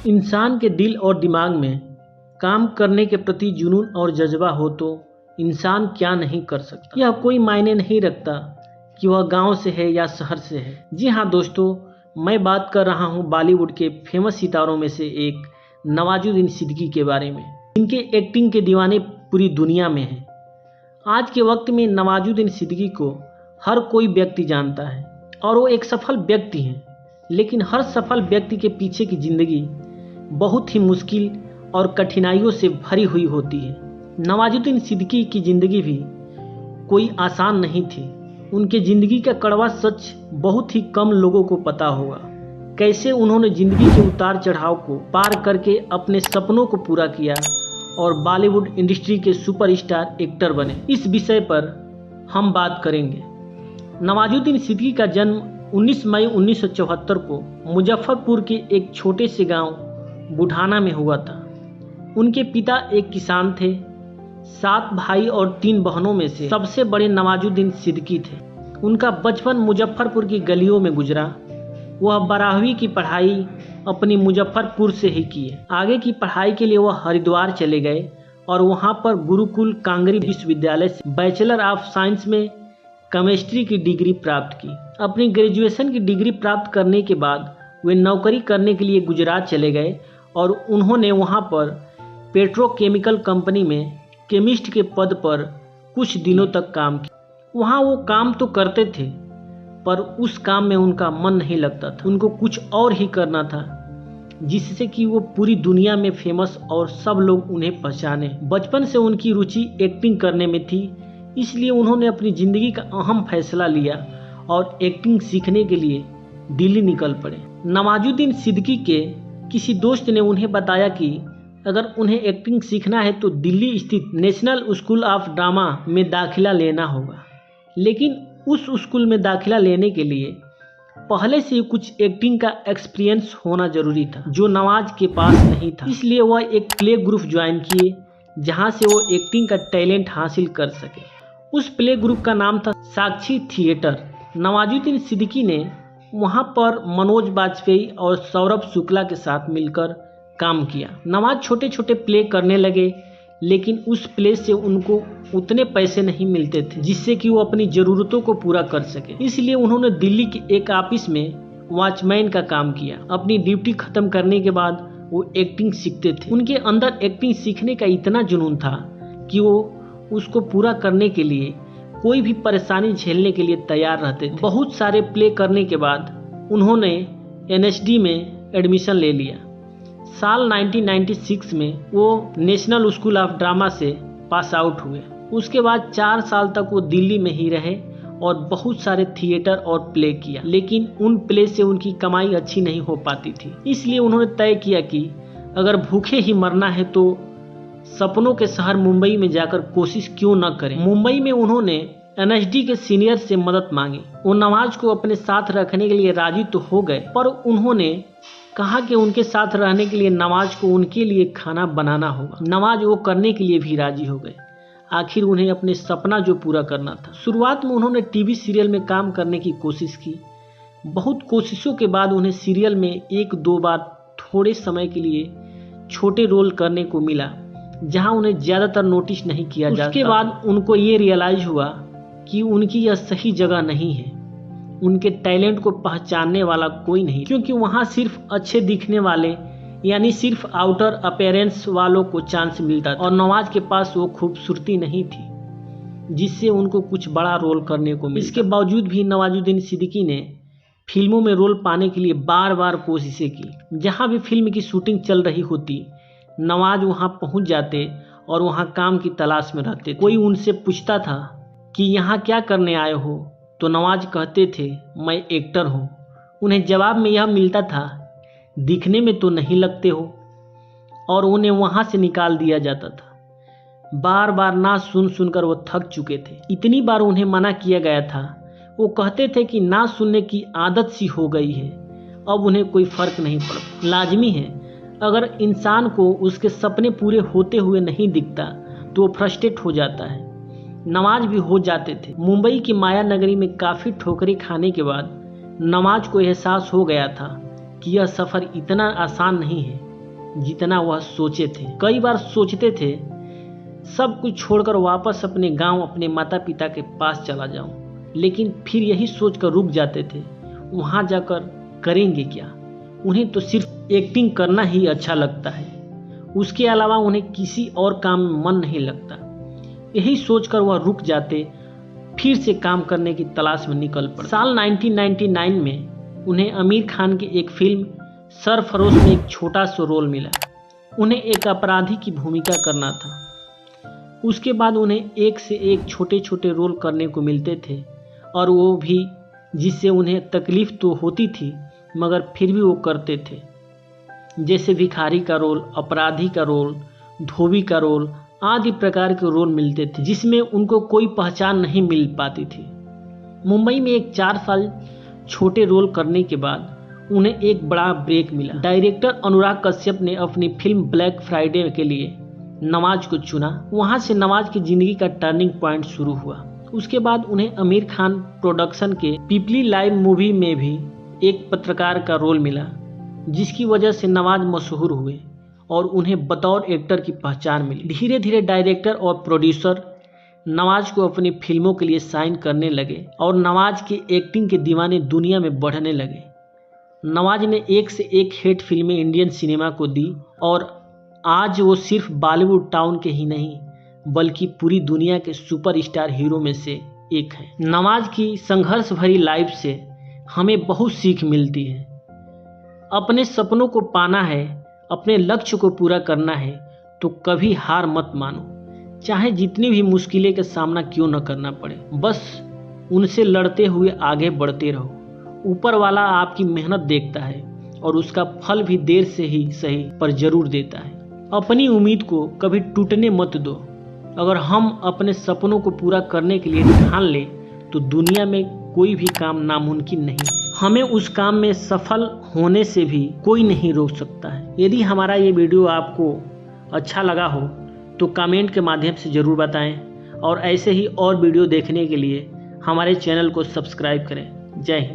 इंसान के दिल और दिमाग में काम करने के प्रति जुनून और जज्बा हो तो इंसान क्या नहीं कर सकता। यह कोई मायने नहीं रखता कि वह गांव से है या शहर से है। जी हाँ दोस्तों, मैं बात कर रहा हूँ बॉलीवुड के फेमस सितारों में से एक नवाजुद्दीन सिद्दीकी के बारे में, जिनके एक्टिंग के दीवाने पूरी दुनिया में हैं। आज के वक्त में नवाजुद्दीन सिद्दीकी को हर कोई व्यक्ति जानता है और वो एक सफल व्यक्ति हैं, लेकिन हर सफल व्यक्ति के पीछे की जिंदगी बहुत ही मुश्किल और कठिनाइयों से भरी हुई होती है। नवाजुद्दीन सिद्दीकी की ज़िंदगी भी कोई आसान नहीं थी। उनके ज़िंदगी का कड़वा सच बहुत ही कम लोगों को पता होगा। कैसे उन्होंने ज़िंदगी के उतार चढ़ाव को पार करके अपने सपनों को पूरा किया और बॉलीवुड इंडस्ट्री के सुपरस्टार एक्टर बने, इस विषय पर हम बात करेंगे। नवाजुद्दीन सिद्दीकी का जन्म 19 मई 1974 को मुजफ्फरपुर के एक छोटे से गांव बुढ़ाना में हुआ था। उनके पिता एक किसान थे। 7 भाई और 3 बहनों में से सबसे बड़े नवाजुद्दीन सिद्दीकी थे। उनका बचपन मुजफ्फरपुर की गलियों में गुजरा। वह 12वीं की पढ़ाई अपनी मुजफ्फरपुर से ही की है। आगे की पढ़ाई के लिए वह हरिद्वार चले गए और वहां पर गुरुकुल कांगरी विश्वविद्यालय से बैचलर ऑफ साइंस में केमिस्ट्री की डिग्री प्राप्त की। अपनी ग्रेजुएशन की डिग्री प्राप्त करने के बाद वे नौकरी करने के लिए गुजरात चले गए और उन्होंने वहां पर पेट्रोकेमिकल कंपनी में केमिस्ट के पद पर कुछ दिनों तक काम किया। वहां वो काम तो करते थे, पर उस काम में उनका मन नहीं लगता था। उनको कुछ और ही करना था, जिससे कि वो पूरी दुनिया में फेमस और सब लोग उन्हें पहचाने। बचपन से उनकी रुचि एक्टिंग करने में थी, इसलिए उन्होंने अपनी ज़िंदगी का अहम फैसला लिया और एक्टिंग सीखने के लिए दिल्ली निकल पड़े। नवाजुद्दीन सिद्दीकी के किसी दोस्त ने उन्हें बताया कि अगर उन्हें एक्टिंग सीखना है तो दिल्ली स्थित नेशनल स्कूल ऑफ ड्रामा में दाखिला लेना होगा। लेकिन उस स्कूल में दाखिला लेने के लिए पहले से कुछ एक्टिंग का एक्सपीरियंस होना जरूरी था, जो नवाज के पास नहीं था। इसलिए वह एक प्ले ग्रुप ज्वाइन किए, जहां से वो एक्टिंग का टैलेंट हासिल कर सके। उस प्ले ग्रुप का नाम था साक्षी थिएटर। नवाजुद्दीन सिद्दीकी ने वहां पर मनोज बाजपेयी और सौरभ शुक्ला के साथ मिलकर काम किया। नवाज छोटे छोटे प्ले करने लगे, लेकिन उस प्ले से उनको उतने पैसे नहीं मिलते थे जिससे कि वो अपनी ज़रूरतों को पूरा कर सके। इसलिए उन्होंने दिल्ली के एक ऑफिस में वॉचमैन का काम किया। अपनी ड्यूटी खत्म करने के बाद वो एक्टिंग सीखते थे। उनके अंदर एक्टिंग सीखने का इतना जुनून था कि वो उसको पूरा करने के लिए कोई भी परेशानी झेलने के लिए तैयार रहते थे। बहुत सारे प्ले करने के बाद उन्होंने NSD में एडमिशन ले लिया। साल 1996 में वो नेशनल स्कूल ऑफ ड्रामा से पास आउट हुए। उसके बाद 4 साल तक वो दिल्ली में ही रहे और बहुत सारे थिएटर और प्ले किया, लेकिन उन प्ले से उनकी कमाई अच्छी नहीं हो पाती थी। इसलिए उन्होंने तय किया कि अगर भूखे ही मरना है तो सपनों के शहर मुंबई में जाकर कोशिश क्यों न करें। मुंबई में उन्होंने NSD के सीनियर से मदद मांगी। वो नवाज को अपने साथ रखने के लिए राजी तो हो गए, पर उन्होंने कहा कि उनके साथ रहने के लिए नवाज को उनके लिए खाना बनाना होगा। नवाज वो करने के लिए भी राजी हो गए। आखिर उन्हें अपने सपना जो पूरा करना था। शुरुआत में उन्होंने टीवी सीरियल में काम करने की कोशिश की। बहुत कोशिशों के बाद उन्हें सीरियल में 1-2 बार थोड़े समय के लिए छोटे रोल करने को मिला, जहां उन्हें ज़्यादातर नोटिस नहीं किया जाता। उसके बाद उनको ये रियलाइज हुआ कि उनकी यह सही जगह नहीं है। उनके टैलेंट को पहचानने वाला कोई नहीं, क्योंकि वहाँ सिर्फ अच्छे दिखने वाले यानी सिर्फ आउटर अपीयरेंस वालों को चांस मिलता था और नवाज के पास वो खूबसूरती नहीं थी जिससे उनको कुछ बड़ा रोल करने को मिला। इसके बावजूद भी नवाजुद्दीन सिद्दीकी ने फिल्मों में रोल पाने के लिए बार बार कोशिशें की। जहाँ भी फिल्म की शूटिंग चल रही होती, नवाज वहाँ पहुँच जाते और वहाँ काम की तलाश में रहते। कोई उनसे पूछता था कि यहाँ क्या करने आए हो, तो नवाज कहते थे मैं एक्टर हूँ। उन्हें जवाब में यह मिलता था दिखने में तो नहीं लगते हो, और उन्हें वहाँ से निकाल दिया जाता था। बार बार ना सुनकर वो थक चुके थे। इतनी बार उन्हें मना किया गया था। वो कहते थे कि ना सुनने की आदत सी हो गई है, अब उन्हें कोई फर्क नहीं पड़ता। लाजमी है, अगर इंसान को उसके सपने पूरे होते हुए नहीं दिखता तो वो फ्रस्ट्रेट हो जाता है। नवाज भी हो जाते थे। मुंबई की माया नगरी में काफ़ी ठोकरें खाने के बाद नवाज को एहसास हो गया था कि यह सफ़र इतना आसान नहीं है। जितना वह सोचे थे। कई बार सोचते थे सब कुछ छोड़कर वापस अपने गांव, अपने माता पिता के पास चला जाऊं, लेकिन फिर यही सोचकर रुक जाते थे, वहां जाकर करेंगे क्या। उन्हें तो सिर्फ एक्टिंग करना ही अच्छा लगता है, उसके अलावा उन्हें किसी और काम में मन नहीं लगता। यही सोचकर वह रुक जाते, फिर से काम करने की तलाश में निकल पड़ते। साल 1999 में उन्हें आमिर खान की एक फिल्म सरफरोश में एक छोटा सा रोल मिला। उन्हें एक अपराधी की भूमिका करना था। उसके बाद उन्हें एक से एक छोटे छोटे रोल करने को मिलते थे, और वो भी जिससे उन्हें तकलीफ तो होती थी मगर फिर भी वो करते थे। जैसे भिखारी का रोल, अपराधी का रोल, धोबी का रोल आदि प्रकार के रोल मिलते थे जिसमें उनको कोई पहचान नहीं मिल पाती थी। मुंबई में एक 4 साल छोटे रोल करने के बाद उन्हें एक बड़ा ब्रेक मिला। डायरेक्टर अनुराग कश्यप ने अपनी फिल्म ब्लैक फ्राइडे के लिए नवाज को चुना। वहां से नवाज की जिंदगी का टर्निंग पॉइंट शुरू हुआ। उसके बाद उन्हें आमिर खान प्रोडक्शन के पीपली लाइव मूवी में भी एक पत्रकार का रोल मिला, जिसकी वजह से नवाज मशहूर हुए और उन्हें बतौर एक्टर की पहचान मिली। धीरे धीरे डायरेक्टर और प्रोड्यूसर नवाज को अपनी फिल्मों के लिए साइन करने लगे और नवाज की एक्टिंग के दीवाने दुनिया में बढ़ने लगे। नवाज ने एक से एक हिट फिल्में इंडियन सिनेमा को दी और आज वो सिर्फ बॉलीवुड टाउन के ही नहीं बल्कि पूरी दुनिया के सुपरस्टार हीरो में से एक है। नवाज की संघर्ष भरी लाइफ से हमें बहुत सीख मिलती है। अपने सपनों को पाना है, अपने लक्ष्य को पूरा करना है तो कभी हार मत मानो, चाहे जितनी भी मुश्किलें का सामना क्यों न करना पड़े। बस उनसे लड़ते हुए आगे बढ़ते रहो। ऊपर वाला आपकी मेहनत देखता है और उसका फल भी देर से ही सही पर जरूर देता है। अपनी उम्मीद को कभी टूटने मत दो। अगर हम अपने सपनों को पूरा करने के लिए ठान लें तो दुनिया में कोई भी काम नामुमकिन नहीं। हमें उस काम में सफल होने से भी कोई नहीं रोक सकता है। यदि हमारा ये वीडियो आपको अच्छा लगा हो तो कमेंट के माध्यम से ज़रूर बताएं और ऐसे ही और वीडियो देखने के लिए हमारे चैनल को सब्सक्राइब करें। जय हिंद।